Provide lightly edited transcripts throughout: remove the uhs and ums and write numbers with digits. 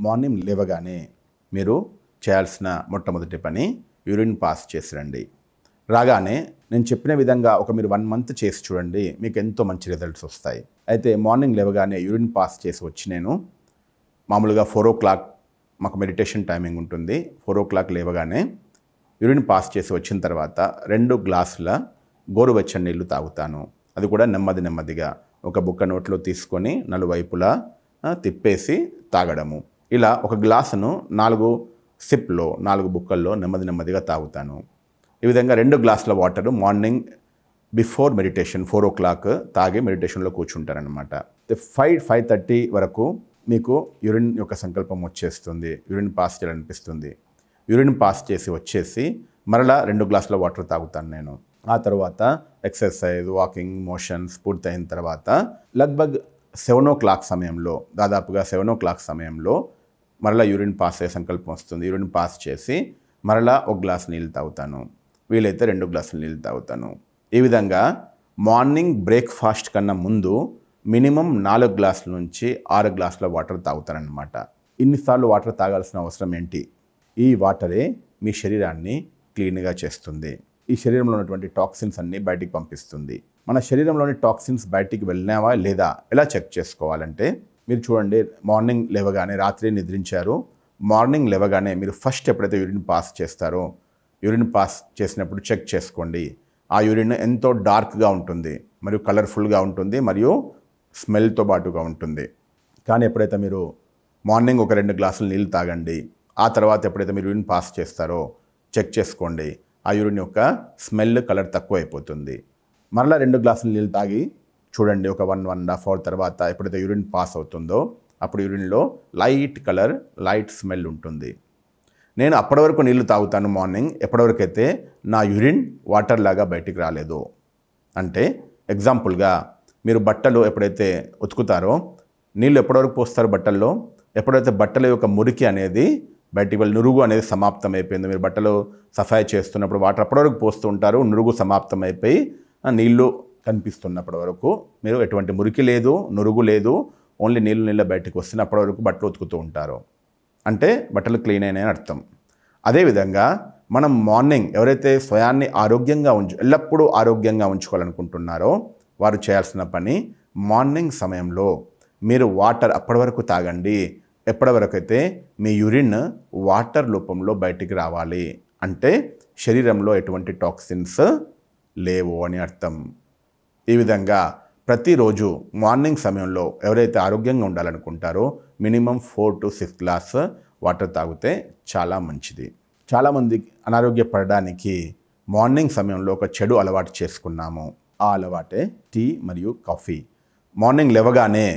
Morning లేవగానే మీరు చేయాల్సిన మొట్టమొదటి పని యూరిన్ పాస్ చేసి రండి. రాగానే నేను చెప్పిన విధంగా మీరు 1 మంత్ చేసి చూడండి, మీకు ఎంతో మంచి రిజల్ట్స్ వస్తాయి. అయితే మార్నింగ్ లేవగానే యూరిన్ పాస్ చేసి వచ్చి నేను మామూలుగా 4 o'clock మాకు మెడిటేషన్ టైమింగ్ ఉంటుంది. 4 o'clock లేవగానే యూరిన్ పాస్ చేసి వచ్చిన తర్వాత 2 గ్లాసుల గోరువెచ్చని నీళ్లు తాగుతాను. అది కూడా నెమ్మదిగా ఒక బుక్క నోట్లో తీసుకొని నలువైపులా తిప్పేసి తాగడము. ఇలా ఒక గ్లాసును 4 బుక్కల్లో నెమ్మదిగా తాగుతాను. ఈ విధంగా 2 గ్లాసుల water morning before meditation 4 o'clock తాగి మెడిటేషన్లో కూర్చుంటారనమాట. 5:30 వరకు మీకు యూరిన్ యొక్క సంకల్పం వచ్చేస్తుంది, యూరిన్ పాస్ చేయాలనిపిస్తుంది. యూరిన్ పాస్ చేసి వచ్చేసి మరలా 2 గ్లాసుల వాటర్ తాగుతాను నేను. ఆ తర్వాత ఎక్సర్సైజ్, వాకింగ్, మోషన్స్ పూర్తయిన తర్వాత లగ్భగ్ 7 o'clock సమయంలో, దాదాపుగా 7 o'clock సమయంలో మరలా యూరిన్ పాస్ అయ్యే సంకల్పం వస్తుంది. యూరిన్ పాస్ చేసి మరలా 1 గ్లాస్ నీళ్ళు తాగుతాను, వీలైతే 2 గ్లాసులు నీళ్ళు తాగుతాను. ఈ విధంగా మార్నింగ్ బ్రేక్ఫాస్ట్ కన్నా ముందు మినిమం 4 గ్లాసుల నుంచి 6 గ్లాసుల వాటర్ తాగుతారనమాట. ఇన్నిసార్లు వాటర్ తాగాల్సిన అవసరం ఏంటి? ఈ వాటరే మీ శరీరాన్ని క్లీన్గా చేస్తుంది. ఈ శరీరంలో ఉన్నటువంటి టాక్సిన్స్ అన్నీ బయటికి పంపిస్తుంది. మన శరీరంలోని టాక్సిన్స్ బయటికి వెళ్ళినావా లేదా ఎలా చెక్ చేసుకోవాలంటే, మీరు చూడండి, మార్నింగ్ లేవగానే, రాత్రి నిద్రించారు, మార్నింగ్ లేవగానే మీరు ఫస్ట్ ఎప్పుడైతే యూరిన్ పాస్ చేస్తారో, యూరిన్ పాస్ చేసినప్పుడు చెక్ చేసుకోండి. ఆ యూరిన్ ఎంతో డార్క్గా ఉంటుంది, మరియు కలర్ఫుల్గా ఉంటుంది, మరియు స్మెల్తో పాటుగా ఉంటుంది. కానీ ఎప్పుడైతే మీరు మార్నింగ్ ఒక 2 గ్లాసులు నీళ్ళు తాగండి, ఆ తర్వాత ఎప్పుడైతే మీరు యూరిన్ పాస్ చేస్తారో చెక్ చేసుకోండి, ఆ యూరిన్ యొక్క స్మెల్, కలర్ తక్కువ అయిపోతుంది. మరలా 2 గ్లాసులు నీళ్ళు తాగి చూడండి, ఒక 1.5 hour తర్వాత ఎప్పుడైతే యూరిన్ పాస్ అవుతుందో అప్పుడు యూరిన్లో లైట్ కలర్, లైట్ స్మెల్ ఉంటుంది. నేను అప్పటి వరకు నీళ్లు తాగుతాను మార్నింగ్, ఎప్పటివరకు అయితే నా యూరిన్ వాటర్ లాగా బయటికి రాలేదు. అంటే ఎగ్జాంపుల్గా మీరు బట్టలు ఎప్పుడైతే ఉతుకుతారో నీళ్ళు ఎప్పటివరకు పోస్తారు బట్టల్లో, ఎప్పుడైతే బట్టల యొక్క మురికి అనేది బయటికి వెళ్ళి నురుగు అనేది సమాప్తం అయిపోయింది. మీరు బట్టలు సఫాయి చేస్తున్నప్పుడు వాటర్ అప్పటివరకు పోస్తూ ఉంటారు, నురుగు సమాప్తం అయిపోయి నీళ్లు కనిపిస్తున్నప్పటి వరకు మీరు ఎటువంటి మురికి లేదు, నురుగు లేదు, ఓన్లీ నీళ్ళ బయటకు వస్తున్న అప్పటి వరకు బట్టలు ఉతుకుతూ ఉంటారు. అంటే బట్టలు క్లీన్ అయినాయని అర్థం. అదేవిధంగా మనం మార్నింగ్ ఎవరైతే స్వయాన్ని ఆరోగ్యంగా ఎల్లప్పుడూ ఆరోగ్యంగా ఉంచుకోవాలనుకుంటున్నారో వారు చేయాల్సిన పని, మార్నింగ్ సమయంలో మీరు వాటర్ అప్పటి వరకు తాగండి ఎప్పటి వరకు అయితే మీ యూరిన్ వాటర్ రూపంలో బయటికి రావాలి. అంటే శరీరంలో ఎటువంటి టాక్సిన్స్ లేవు అని అర్థం. ఈ విధంగా ప్రతిరోజు మార్నింగ్ సమయంలో ఎవరైతే ఆరోగ్యంగా ఉండాలనుకుంటారో మినిమం 4 to 6 గ్లాస్ వాటర్ తాగితే చాలా మంచిది. చాలామంది అనారోగ్యపడడానికి మార్నింగ్ సమయంలో ఒక చెడు అలవాటు చేసుకున్నాము. ఆ అలవాటే టీ మరియు కాఫీ. మార్నింగ్ లేవగానే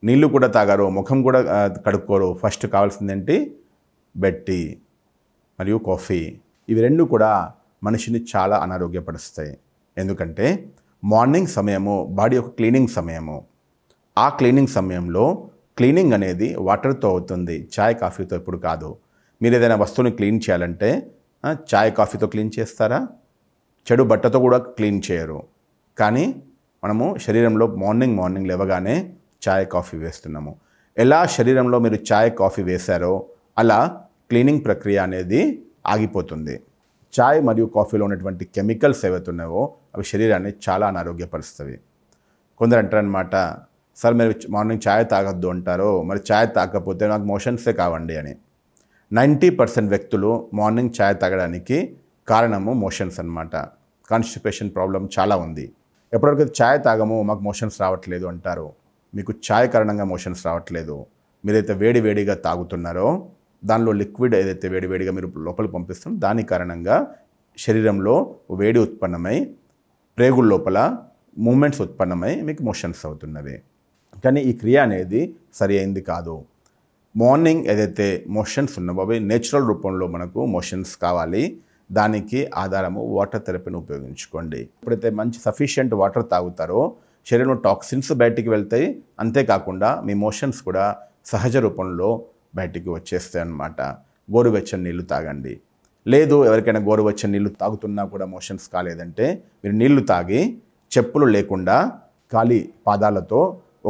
నీళ్ళు కూడా తాగారు, ముఖం కూడా కడుక్కోరు, ఫస్ట్ కావాల్సిందేంటి బెడ్ టీ మరియు కాఫీ. ఇవి 2 కూడా మనిషిని చాలా అనారోగ్యపరుస్తాయి. ఎందుకంటే మార్నింగ్ సమయము బాడీ యొక్క క్లీనింగ్ సమయము. ఆ క్లీనింగ్ సమయంలో క్లీనింగ్ అనేది వాటర్తో అవుతుంది, చాయ్ కాఫీతో ఎప్పుడు కాదు. మీరు ఏదైనా వస్తువుని క్లీన్ చేయాలంటే చాయ్ కాఫీతో క్లీన్ చేస్తారా? చెడు బట్టతో కూడా క్లీన్ చేయరు. కానీ మనము శరీరంలో మార్నింగ్ లేవగానే చాయ్ కాఫీ వేస్తున్నాము. ఎలా శరీరంలో మీరు చాయ్ కాఫీ వేశారో అలా క్లీనింగ్ ప్రక్రియ అనేది ఆగిపోతుంది. చాయ్ మరియు కాఫీలో ఉన్నటువంటి కెమికల్స్ ఏవైతే ఉన్నాయో అవి శరీరాన్ని చాలా అనారోగ్యపరుస్తాయి. కొందరు అంటారనమాట, సార్ మీరు మార్నింగ్ చాయ్ తాగొద్దు అంటారు, మరి చాయ్ తాగకపోతే నాకు మోషన్సే కావండి అని. 90% వ్యక్తులు మార్నింగ్ చాయ్ తాగడానికి కారణము మోషన్స్ అనమాట. కాన్స్టిపేషన్ ప్రాబ్లం చాలా ఉంది. ఎప్పటివరకు చాయ్ తాగము మాకు మోషన్స్ రావట్లేదు అంటారు, మీకు చాయ్ కారణంగా మోషన్స్ రావట్లేదు. మీరైతే వేడిగా తాగుతున్నారో దానిలో లిక్విడ్ ఏదైతే వేడిగా మీరు లోపలికి పంపిస్తున్నారో దాని కారణంగా శరీరంలో వేడి ఉత్పన్నమై ప్రేగుల లోపల మూమెంట్స్ ఉత్పన్నమై మీకు మోషన్స్ అవుతున్నవి. కానీ ఈ క్రియ అనేది సరి అయింది కాదు. మార్నింగ్ ఏదైతే మోషన్స్ ఉన్నావో అవి నేచురల్ రూపంలో మనకు మోషన్స్ కావాలి. దానికి ఆధారము వాటర్ థెరపీని ఉపయోగించుకోండి. ఎప్పుడైతే మంచి సఫిషియంట్ వాటర్ తాగుతారో శరీరంలో టాక్సిన్స్ బయటికి వెళ్తాయి, అంతేకాకుండా మీ మోషన్స్ కూడా సహజ రూపంలో బయటికి వచ్చేస్తాయి అన్నమాట. గోరువెచ్చని నీళ్లు తాగండి. లేదు ఎవరికైనా గోరువెచ్చని నీళ్లు తాగుతున్నా కూడా మోషన్స్ కాలేదంటే మీరు నీళ్లు తాగి చెప్పులు లేకుండా ఖాళీ పాదాలతో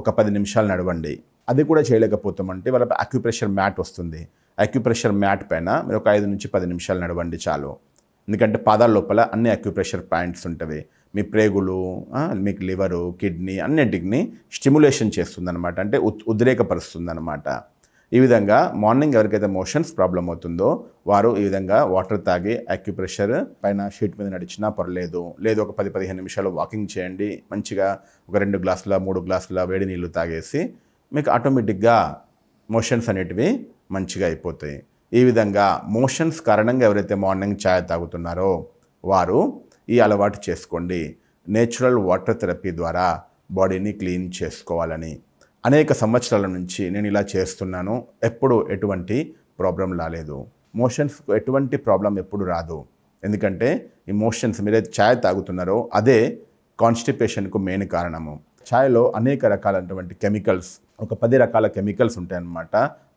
ఒక 10 నిమిషాలు నడవండి. అది కూడా చేయలేకపోతామంటే వాళ్ళ అక్యుప్రెషర్ మ్యాట్ వస్తుంది. అక్యుప్రెషర్ మ్యాట్ పైన మీరు ఒక 5 నుంచి 10 నిమిషాలు నడవండి చాలు. ఎందుకంటే పాదాల లోపల అన్ని అక్యుప్రెషర్ పాయింట్స్ ఉంటవి. మీ ప్రేగులు, మీకు లివరు, కిడ్నీ అన్నింటిని స్టిమ్యులేషన్ చేస్తుందన్నమాట. అంటే ఉద్రేకపరుస్తుందన్నమాట. ఈ విధంగా మార్నింగ్ ఎవరికైతే మోషన్స్ ప్రాబ్లం అవుతుందో వారు ఈ విధంగా వాటర్ తాగి అక్యుప్రెషర్ పైన షీట్ మీద నడిచినా పర్లేదు. లేదు ఒక 10-15 నిమిషాలు వాకింగ్ చేయండి. మంచిగా ఒక 2 గ్లాసుల 3 గ్లాసుల వేడి నీళ్ళు తాగేసి మీకు ఆటోమేటిక్గా మోషన్స్ అనేటివి మంచిగా అయిపోతాయి. ఈ విధంగా మోషన్స్ కారణంగా ఎవరైతే మార్నింగ్ ఛాయ్ తాగుతున్నారో వారు ఈ అలవాటు చేసుకోండి. నేచురల్ వాటర్ థెరపీ ద్వారా బాడీని క్లీన్ చేసుకోవాలని. అనేక సంవత్సరాల నుంచి నేను ఇలా చేస్తున్నాను. ఎప్పుడు ఎటువంటి ప్రాబ్లం రాలేదు. మోషన్స్కు ఎటువంటి ప్రాబ్లం ఎప్పుడు రాదు. ఎందుకంటే ఈ మోషన్స్ మీరైతే ఛాయ్ తాగుతున్నారో అదే కాన్స్టిపేషన్కు మెయిన్ కారణము. ఛాయ్లో అనేక రకాలైనటువంటి కెమికల్స్, ఒక 10 రకాల కెమికల్స్ ఉంటాయన్నమాట.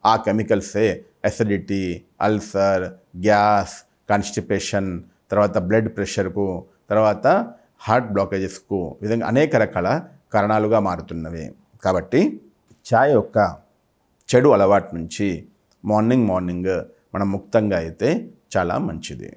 ఆ కెమికల్సే అసిడిటీ, అల్సర్, గ్యాస్, కాన్స్టిపేషన్, తర్వాత బ్లడ్ ప్రెషర్కు, తర్వాత హార్ట్ బ్లాకేజెస్కు ఈ విధంగా అనేక రకాల కారణాలుగా మారుతున్నవి. కాబట్టి ఛాయ్ యొక్క చెడు అలవాటు నుంచి మార్నింగ్ మనం ముక్తంగా అయితే చాలా మంచిది.